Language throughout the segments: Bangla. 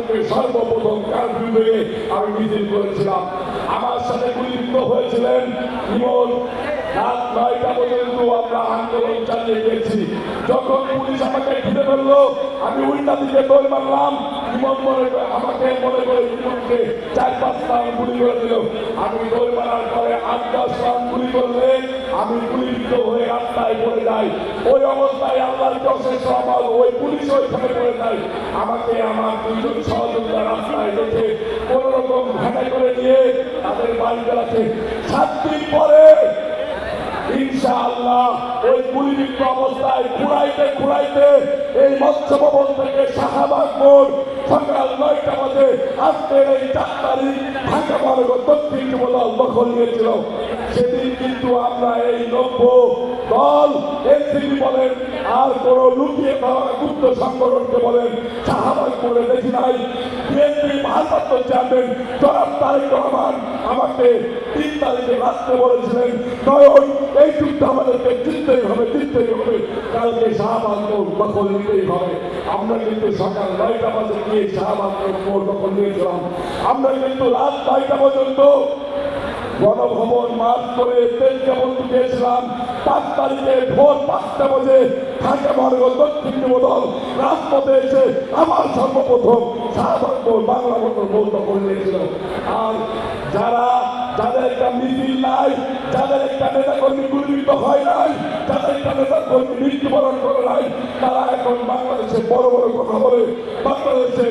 শাহবাগকে সর্বপ্রথম কারফিউ থেকে আমি মিছিল করেছিলাম। আমার সাথে গুলিবিদ্ধ হয়েছিলেন ইমন। রাত 9টা পর্যন্ত আমরা আন্দোলন চালিয়ে গেছি। যখন পুলিশ আমাকে ঘিরে ফেললো, আমি উল্টা দিকে দৌড় মারলাম। ইমন আমাকে মনে করে ইমনকে 4-5 রাউন্ড গুলি করে দিল। আমি দৌড় মারার পরে 8-10 রাউন্ড গুলি করলে আমি গুলিবিদ্ধ হয়ে রাস্তায় পড়ে যাই। ওই অবস্থায় আল্লাহর অশেষ রহমত, ওই পুলিশ ওইখানে পড়ে যায়। আমাকে আমার 2জন সহযোগিতা রাস্তায় রেখে কোন রকম ঘাটা করে নিয়ে তাদের বাড়ি বেড়াচ্ছে। 7 দিন পরে ইনশাআল্লাহ ওই গুলিবিদ্ধ অবস্থায় ঘুরাইতে এই মৎস্য ভবন থেকে শাহবাগ মোড় সকাল 9টা বাজে আজকের এই 4 তারিখ ঢাকা মহানগর দক্ষিণ যুবদল দখল নিয়েছিল। সেদিন কিন্তু আমরা এই 90 দল এনসিপি বলেন আর কোন লুকিয়ে খাওয়া গুপ্ত সংগঠনকে বলেন শাহবাগ মোড়ে দেখি নাই। বিএনপি ভারপ্রাপ্ত চেয়ারম্যান জনাব তারেক রহমান আমাকে 3 তারিখে রাত্রে বলেছিলেন, নয়ন এই যুদ্ধ আমাদেরকে জিততেই হবে। কালকে শাহবাগ মোড় দখল নিতেই হবে। আমরা কিন্তু সকাল 9টা বাজে গিয়ে শাহবাগ মোড় দখল নিয়েছিলাম। আমরা কিন্তু রাত 9টা পর্যন্ত গণভবন মার্চ করে তেলকা বন্ধু দিয়েছিলাম। 5 তারিখে ভোর 5টা বাজে ঢাকা মহানগর দক্ষিণ যুবদল রাজপথে এসে আমার সর্বপ্রথম শাহবাগ মোড় বাংলা মোটর মোড় দখল নিয়েছিল। আর যাদের একটা মিছিল নাই, যাদের একটা নেতা কর্মী গুলিবিদ্ধ হয় নাই, যাদের একটা নেতা কর্মী মৃত্যুবরণ করে নাই, তারা এখন বাংলাদেশে বড় বড় কথা বলে বাংলাদেশে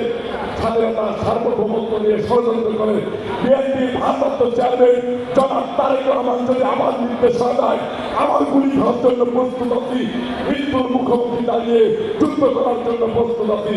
স্বাধীনতা সার্বভৌমত্ব নিয়ে ষড়যন্ত্র করে। বিএনপির ভারপ্রাপ্ত চেয়ারম্যান জনাব তারেক রহমান যদি আমার নির্দেশনা দেয়, আমার গুলি খাওয়ার জন্য প্রস্তুত আছি, মৃত্যুর মুখোমুখি দাঁড়িয়ে যুদ্ধ করার জন্য প্রস্তুত আছি।